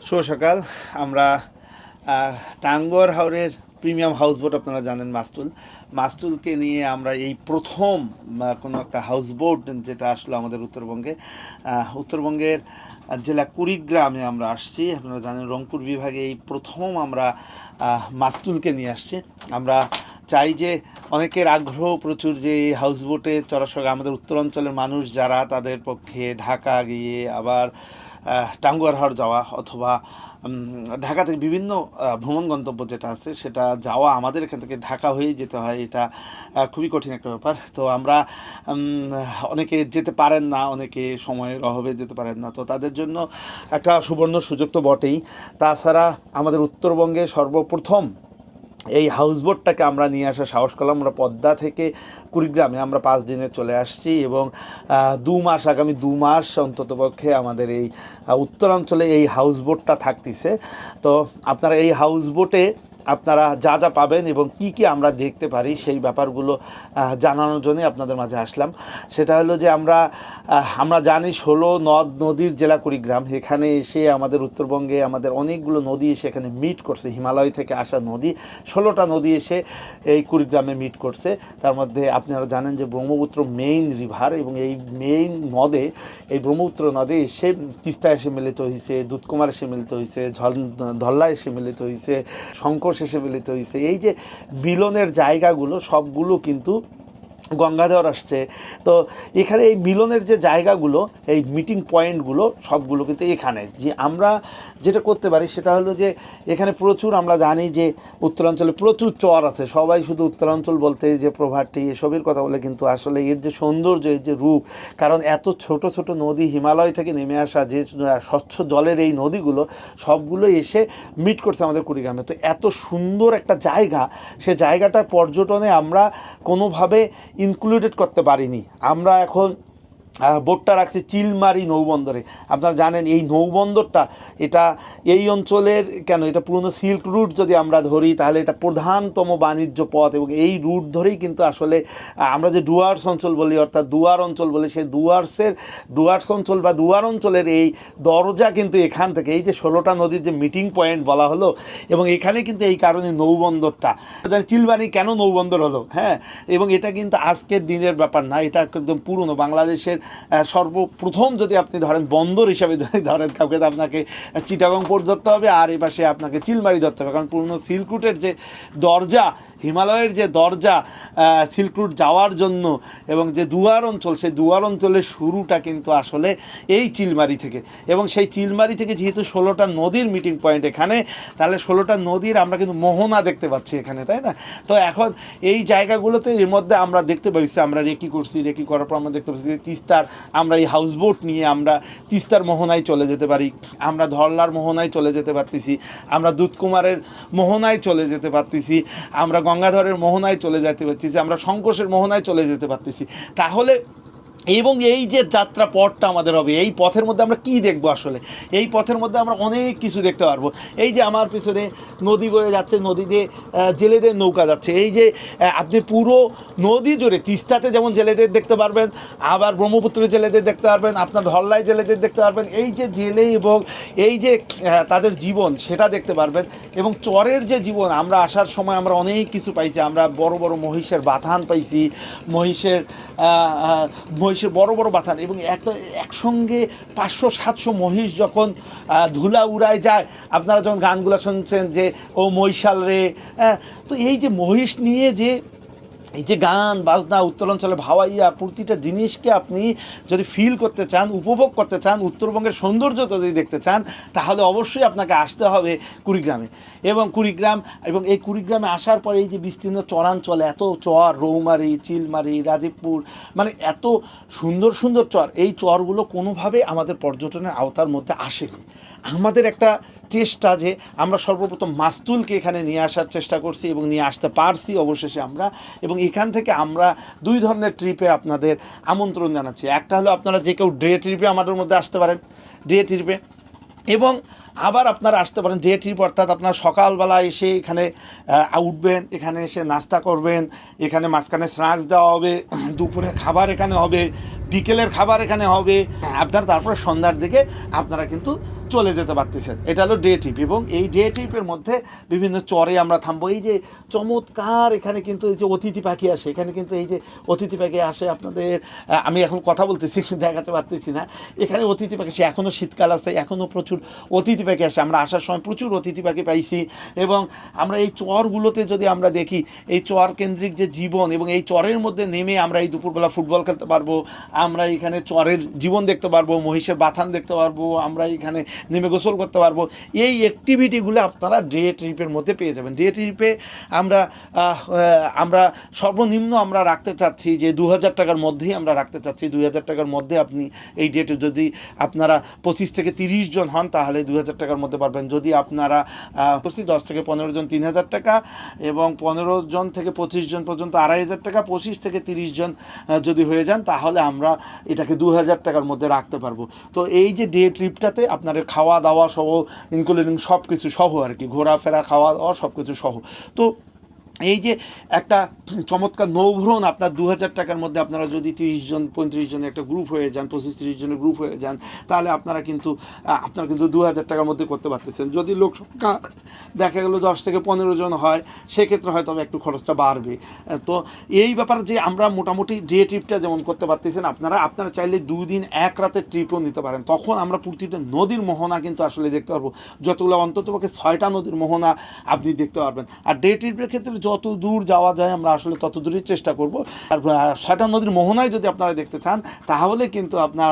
শুভ সকাল। আমরা টাঙ্গুয়ার হাওরের প্রিমিয়াম হাউস বোট, আপনারা জানেন মাস্টুলকে নিয়ে আমরা এই প্রথম কোনো একটা হাউস বোট যেটা আসলো আমাদের উত্তরবঙ্গের জেলা কুড়িগ্রামে আমরা আসছি। আপনারা জানেন রংপুর বিভাগে এই প্রথম আমরা মাস্টুলকে নিয়ে আসছি। আমরা চাই যে অনেকের আগ্রহ প্রচুর যে এই হাউস বোটে চড়ার সঙ্গে আমাদের উত্তরাঞ্চলের মানুষ যারা, তাদের পক্ষে ঢাকা গিয়ে আবার টাঙ্গুয়ার হাওর যাওয়া অথবা ঢাকা থেকে বিভিন্ন ভ্রমণ গন্তব্য যেটা আছে সেটা যাওয়া, আমাদের এখান থেকে ঢাকা হয়েই যেতে হয়, এটা খুবই কঠিন একটা ব্যাপার। তো আমরা অনেকে যেতে পারেন না, অনেকে সময়ের অভাবে যেতে পারেন না, তো তাদের জন্য একটা সুবর্ণ সুযোগ তো বটেই। তাছাড়া আমাদের উত্তরবঙ্গে সর্বপ্রথম এই হাউসবোটটাকে আমরা নিয়ে আসার সাহস করলাম। আমরা পদ্মা থেকে কুড়িগ্রামে আমরা 5 দিনে চলে আসছি এবং আগামী 2 মাস অন্ততপক্ষে আমাদের এই উত্তরাঞ্চলে এই হাউসবোটটা থাকতেছে। তো আপনারা এই হাউসবোটে আপনারা যা যা পাবেন এবং কি কি আমরা দেখতে পারি সেই ব্যাপারগুলো জানানোর জন্যই আপনাদের মাঝে আসলাম। সেটা হলো যে আমরা জানি 16 নদ নদীর জেলা কুড়িগ্রাম। এখানে এসে আমাদের উত্তরবঙ্গে আমাদের অনেকগুলো নদী এসে এখানে মিট করছে। হিমালয় থেকে আসা নদী 16টা নদী এসে এই কুড়িগ্রামে মিট করছে। তার মধ্যে আপনারা জানেন যে ব্রহ্মপুত্র মেইন রিভার, এবং এই মেইন নদে, এই ব্রহ্মপুত্র নদে এসে তিস্তা এসে মিলিত হয়েছে, দুধকুমার এসে মিলিত হয়েছে, ধল্লা এসে মিলিত হয়েছে, শঙ্কর শেষে মিলিত হয়েছে। এই যে মিলনের জায়গাগুলো সবগুলো কিন্তু গঙ্গাধর আসছে। তো এখানে এই মিলনের যে জায়গাগুলো, এই মিটিং পয়েন্টগুলো সবগুলো কিন্তু এখানে যে আমরা যেটা করতে পারি সেটা হলো যে এখানে প্রচুর, আমরা জানি যে উত্তরাঞ্চলে প্রচুর চর আছে। সবাই শুধু উত্তরাঞ্চল বলতে যে প্রভাবটি এসবের কথা বলে, কিন্তু আসলে এর যে সৌন্দর্য, এর যে রূপ, কারণ এত ছোট ছোট নদী হিমালয় থেকে নেমে আসা যে স্বচ্ছ জলের এই নদীগুলো সবগুলো এসে মিট করছে আমাদের কুড়িগ্রামে। তো এত সুন্দর একটা জায়গা, সে জায়গাটা পর্যটনে আমরা কোনোভাবে ইনক্লুডেড করতে পারিনি। আমরা এখন বোটটা রাখছি চিলমারি নৌবন্দরে। আপনারা জানেন এই নৌবন্দরটা, এটা এই অঞ্চলের কেন, এটা পুরনো সিল্ক রুট যদি আমরা ধরি তাহলে এটা প্রধানতম বাণিজ্য পথ, এবং এই রুট ধরেই কিন্তু আসলে আমরা যে ডুয়ার্স অঞ্চল বলি, অর্থাৎ দুয়ার অঞ্চল বলি, সেই ডুয়ার্স অঞ্চল বা দুয়ার অঞ্চলের এই দরজা কিন্তু এখান থেকে, এই যে 16টা নদীর যে মিটিং পয়েন্ট বলা হলো, এবং এখানে কিন্তু এই কারণে নৌবন্দরটা, চিলমারি কেন নৌবন্দর হলো, হ্যাঁ, এবং এটা কিন্তু আজকের দিনের ব্যাপার না, এটা একদম পুরনো বাংলাদেশের সর্বপ্রথম যদি আপনি ধরেন বন্দর হিসাবে যদি ধরেন কাউকে, তো আপনাকে চিটাগং পোর্ট ধরতে হবে, আর এই পাশে আপনাকে চিলমারি ধরতে হবে। কারণ পুরনো সিল্ক রুটের যে দরজা, হিমালয়ের যে দরজা সিল্ক রুট যাওয়ার জন্য, এবং যে দুয়ার অঞ্চল, সেই দুয়ার অঞ্চলের শুরুটা কিন্তু আসলে এই চিলমারি থেকে। এবং সেই চিলমারি থেকে যেহেতু 16টা নদীর মিটিং পয়েন্ট এখানে, তাহলে 16টা নদীর আমরা কিন্তু মোহনা দেখতে পাচ্ছি এখানে, তাই না? তো এখন এই জায়গাগুলোতে এর মধ্যে আমরা দেখতে পাচ্ছি, আমরা রেকি করছি, রেকি করার পর আমরা দেখতে পাচ্ছি যে তিস্তার, আমরা এই হাউসবোট নিয়ে আমরা তিস্তার মোহনায় চলে যেতে পারি, আমরা ধরলার মোহনায় চলে যেতে পারতেছি, আমরা দুধকুমারের মোহনায় চলে যেতে পারতেছি, আমরা গঙ্গাধরের মোহনায় চলে যেতে পারতেছি, আমরা শঙ্কোষের মোহনায় চলে যেতে পারতেছি। তাহলে এবং এই যে যাত্রা পথটা আমাদের হবে, এই পথের মধ্যে আমরা কি দেখবো? আসলে এই পথের মধ্যে আমরা অনেক কিছু দেখতে পারবো। এই যে আমার পিছনে নদী বয়ে যাচ্ছে, নদীতে জেলেদের নৌকা যাচ্ছে, এই যে আপনি পুরো নদী জুড়ে তিস্তাতে যেমন জেলেদের দেখতে পারবেন, আবার ব্রহ্মপুত্রে জেলেদের দেখতে পারবেন, আপনার ধল্লায় জেলেদের দেখতে পারবেন। এই যে জেলে এবং এই যে তাদের জীবন, সেটা দেখতে পারবেন। এবং চরের যে জীবন, আমরা আসার সময় আমরা অনেক কিছু পাইছি। আমরা বড় বড় মহিষের বাথান পাইছি, মহিষের বড় বড় বাথান, এবং একসঙ্গে 500-700 মহিষ যখন ধুলা উড়ায় যায়, আপনারা যখন গানগুলো শুনছেন যে ও মহিষাল রে, তো এই যে মহিষ নিয়ে যে এই যে গান বাজনা উত্তরাঞ্চলে ভাওয়াইয়া, প্রতিটা জিনিসকে আপনি যদি ফিল করতে চান, উপভোগ করতে চান, উত্তরবঙ্গের সৌন্দর্য যদি দেখতে চান, তাহলে অবশ্যই আপনাকে আসতে হবে কুড়িগ্রামে। এবং এই কুড়িগ্রামে আসার পরে এই যে বিস্তীর্ণ চরাঞ্চল, এত চর, রৌমারি, চিলমারি, রাজীবপুর, মানে এত সুন্দর সুন্দর চর, এই চরগুলো কোনোভাবে আমাদের পর্যটনের আওতার মধ্যে আসেনি। আমাদের একটা চেষ্টা যে আমরা সর্বপ্রথম মাস্তুলকে এখানে নিয়ে আসার চেষ্টা করছি এবং নিয়ে আসতে পারছি অবশেষে আমরা। এবং এখান থেকে আমরা 2 ধরনের ট্রিপে আপনাদের আমন্ত্রণ জানাচ্ছি। একটা হলো আপনারা যে কেউ ডে ট্রিপে আমাদের মধ্যে আসতে পারেন, ডে ট্রিপে, এবং আবার আপনারা আসতে পারেন ডে ট্রিপ, অর্থাৎ আপনারা সকালবেলা এসে এখানে উঠবেন, এখানে এসে নাস্তা করবেন, এখানে মাঝখানে স্ন্যাক্স দেওয়া হবে, দুপুরের খাবার এখানে হবে, বিকেলের খাবার এখানে হবে, আপনার তারপরে সন্ধ্যার দিকে আপনারা কিন্তু চলে যেতে পারতেছেন। এটা হলো ডে ট্রিপ। এবং এই ডে ট্রিপের মধ্যে বিভিন্ন চরে আমরা থামবো। এই যে চমৎকার এখানে কিন্তু এই যে অতিথি পাখি আসে, এখানে কিন্তু এই যে অতিথি পাখি আসে আপনাদের, আমি এখন কথা বলতেছি দেখাতে পারতেছি না, এখানে অতিথি পাখি আসে, এখনও শীতকাল আছে, এখনও প্রচুর অতিথি পাখি আসে। আমরা আসার সময় প্রচুর অতিথি পাখি পাইছি। এবং আমরা এই চরগুলোতে যদি আমরা দেখি এই চর কেন্দ্রিক যে জীবন, এবং এই চরের মধ্যে নেমে আমরা এই দুপুরবেলা ফুটবল খেলতে পারবো, আমরা এখানে চরের জীবন দেখতে পারবো, মহিষের বাথান দেখতে পারবো, আমরা এখানে নেমে গোসল করতে পারবো। এই অ্যাক্টিভিটিগুলো আপনারা ডে ট্রিপের মধ্যে পেয়ে যাবেন। ডে ট্রিপে আমরা আমরা সর্বনিম্ন আমরা রাখতে চাচ্ছি যে 2000 টাকার মধ্যেই আমরা রাখতে চাচ্ছি। 2000 টাকার মধ্যে আপনি এই ডেটে যদি আপনারা 25 থেকে 30 জন হন তাহলে 2000 টাকার মধ্যে পারবেন। যদি আপনারা 10 থেকে 15 জন 3000 টাকা, এবং 15 জন থেকে 25 জন পর্যন্ত 2500 টাকা, 25 থেকে 30 জন যদি হয়ে যান তাহলে আমরা এটাকে 2000 টাকার মধ্যে রাখতে পারবো। তো এই যে ডে ট্রিপটাতে আপনাদের খাওয়া দাওয়া সহ, ইনক্লুডিং সব কিছু সহ আর কি, ঘোরাফেরা খাওয়া দাওয়া সব কিছু সহ। তো এই যে একটা চমৎকার নৌভ্রমণ আপনার 2000 টাকার মধ্যে আপনারা যদি 30 জন 35 জনের একটা গ্রুপ হয়ে যান, 25-30 জনের গ্রুপ হয়ে যান, তাহলে আপনারা কিন্তু 2000 টাকার মধ্যে করতে পারতেছেন। যদি লোক সংখ্যা দেখা গেলো 10 থেকে 15 জন হয়, সেক্ষেত্রে হয়তো একটু খরচটা বাড়বে। তো এই ব্যাপারে যে আমরা মোটামুটি ডে ট্রিপটা যেমন করতে পারতেছেন, আপনারা চাইলে 2 দিন 1 রাতের ট্রিপও নিতে পারেন। তখন আমরা প্রতিটা নদীর মোহনা কিন্তু আসলে দেখতে পারবো, যতগুলো অন্ততপক্ষে 6টা নদীর মোহনা আপনি দেখতে পারবেন। আর ডে ট্রিপের ক্ষেত্রে যত দূর যাওয়া যায় আমরা আসলে তত দূরই চেষ্টা করব। আর 6টা নদীর মোহনায় যদি আপনারা দেখতে চান তাহলে কিন্তু আপনার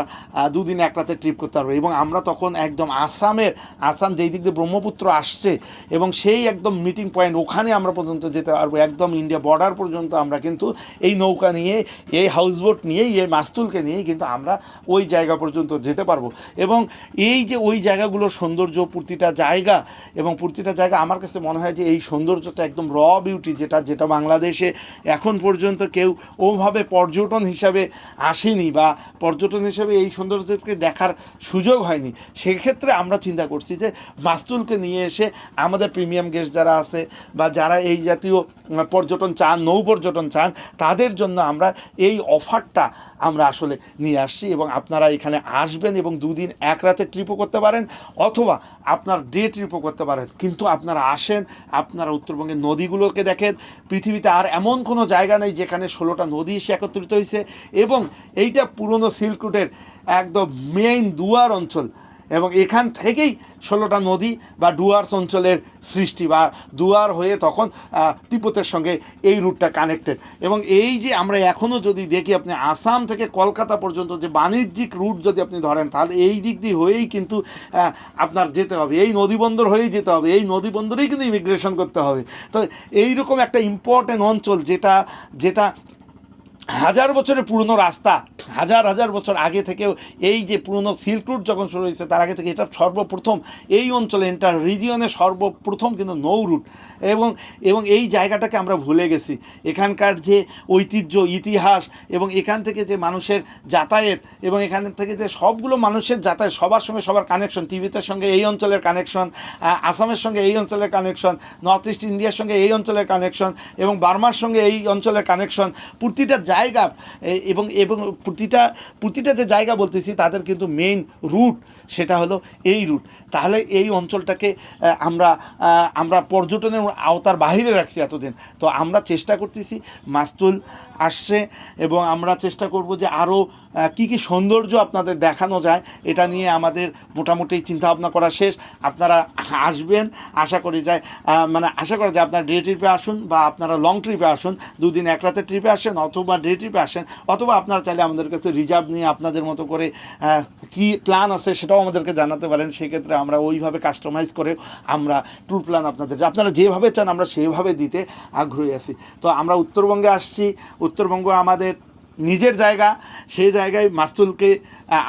2 দিন 1 রাতে ট্রিপ করতে পারবে। এবং আমরা তখন একদম আসাম যেই দিক দিয়ে ব্রহ্মপুত্র আসছে এবং সেই একদম মিটিং পয়েন্ট ওখানে আমরা পর্যন্ত যেতে পারবো, একদম ইন্ডিয়া বর্ডার পর্যন্ত আমরা কিন্তু এই নৌকা নিয়ে, এই হাউসবোট নিয়ে, এই মাস্তুলকে নিয়েই কিন্তু আমরা ওই জায়গা পর্যন্ত যেতে পারবো। এবং এই যে ওই জায়গাগুলোর সৌন্দর্য, প্রতিটা জায়গা আমার কাছে মনে হয় যে এই সৌন্দর্যটা একদম র বিউটি, যেটা বাংলাদেশে এখন পর্যন্ত কেউ ওভাবে পর্যটন হিসাবে আসেনি, বা পর্যটন হিসাবে এই সৌন্দর্যকে দেখার সুযোগ হয়নি। সেক্ষেত্রে আমরা চিন্তা করছি যে মাস্তুলকে নিয়ে এসে আমাদের প্রিমিয়াম গেস্ট যারা আছে বা যারা এই জাতীয় পর্যটন চান, নৌ পর্যটন চান, তাদের জন্য আমরা এই অফারটা আমরা আসলে নিয়ে আসছি। এবং আপনারা এখানে আসবেন এবং 2 দিন 1 রাতে ট্রিপও করতে পারেন, অথবা আপনার ডে ট্রিপও করতে পারেন। কিন্তু আপনারা আসেন, আপনারা উত্তরবঙ্গের নদীগুলোকে দেখেন। পৃথিবীতে আর এমন কোনো জায়গা নেই যেখানে 16টা নদী এসে একত্রিত হয়েছে, এবং এইটা পুরনো সিল্ক রুটের একদম মেইন দুয়ার অঞ্চল, এবং এখান থেকেই 16টা নদী বা ডুয়ার্স অঞ্চলের সৃষ্টি, বা ডুয়ার হয়ে তখন তিব্বতের সঙ্গে এই রুটটা কানেক্টেড। এবং এই যে আমরা এখনও যদি দেখি, আপনি আসাম থেকে কলকাতা পর্যন্ত যে বাণিজ্যিক রুট যদি আপনি ধরেন, তাহলে এই দিক দিয়ে হয়েই কিন্তু আপনার যেতে হবে, এই নদীবন্দর হয়েই যেতে হবে, এই নদীবন্দরেই কিন্তু ইমিগ্রেশন করতে হবে। তো এইরকম একটা ইম্পর্টেন্ট অঞ্চল, যেটা হাজার বছরের পুরনো রাস্তা, হাজার বছর আগে থেকেও এই যে পুরনো সিল্ক রুট যখন শুরু হয়েছে তার আগে থেকে এটা সর্বপ্রথম এই অঞ্চলে, এন্টার রিজিয়নে সর্বপ্রথম কিন্তু নৌ রুট। এবং এই জায়গাটাকে আমরা ভুলে গেছি। এখানকার যে ঐতিহ্য, ইতিহাস, এবং এখান থেকে যে মানুষের যাতায়াত, এবং এখান থেকে যে সবগুলো মানুষের যাতায়াত, সবার সঙ্গে সবার কানেকশন, তিব্বতের সঙ্গে এই অঞ্চলের কানেকশন, আসামের সঙ্গে এই অঞ্চলের কানেকশন, নর্থ ইস্ট ইন্ডিয়ার সঙ্গে এই অঞ্চলের কানেকশন, এবং বার্মার সঙ্গে এই অঞ্চলের কানেকশন, প্রতিটা জায়গা, এবং প্রতিটা যে জায়গা বলতেছি তাদের কিন্তু মেইন রুট সেটা হলো এই রুট। তাহলে এই অঞ্চলটাকে আমরা পর্যটনের আওতার বাহিরে রাখছি এতদিন। তো আমরা চেষ্টা করতেছি, মাস্তুল আসছে এবং আমরা চেষ্টা করব যে আরও কী সৌন্দর্য আপনাদের দেখানো যায়, এটা নিয়ে আমাদের মোটামুটি চিন্তাভাবনা করা শেষ। আপনারা আসবেন, আশা করা যায় আপনারা ডে ট্রিপে আসুন, বা আপনারা লং ট্রিপে আসুন, 2 দিন 1 রাতের ট্রিপে আসেন, অথবা ডে ট্রিপে আসেন, অথবা আপনারা চাইলে আমাদের কাছে রিজার্ভ নিয়ে আপনাদের মতো করে কি প্ল্যান আছে সেটাও আমাদেরকে জানাতে পারেন। সেক্ষেত্রে আমরা ওইভাবে কাস্টমাইজ করে আমরা ট্যুর প্ল্যান আপনারা যেভাবে চান আমরা সেভাবে দিতে আগ্রহী আছি। তো আমরা উত্তরবঙ্গে আসছি, উত্তরবঙ্গ আমাদের নিজের জায়গা, সেই জায়গায় মাস্তুলকে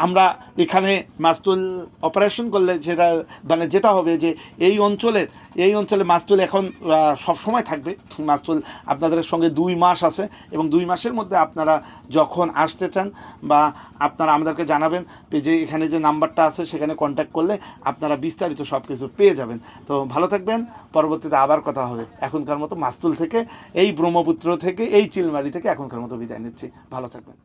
আমরা এখানে মাস্তুল অপারেশন করলে যেটা হবে যে এই অঞ্চলে মাস্তুল এখন সবসময় থাকবে। মাস্তুল আপনাদের সঙ্গে 2 মাস আছে, এবং 2 মাসের মধ্যে আপনারা যখন আসতে চান বা আপনারা আমাদেরকে জানাবেন, যে এখানে যে নাম্বারটা আছে সেখানে কন্ট্যাক্ট করলে আপনারা বিস্তারিত সব কিছু পেয়ে যাবেন। তো ভালো থাকবেন, পরবর্তীতে আবার কথা হবে। এখনকার মতো মাস্তুল থেকে, এই ব্রহ্মপুত্র থেকে, এই চিলমারি থেকে এখনকার মতো বিদায় নিচ্ছি। ভালো থাকবেন।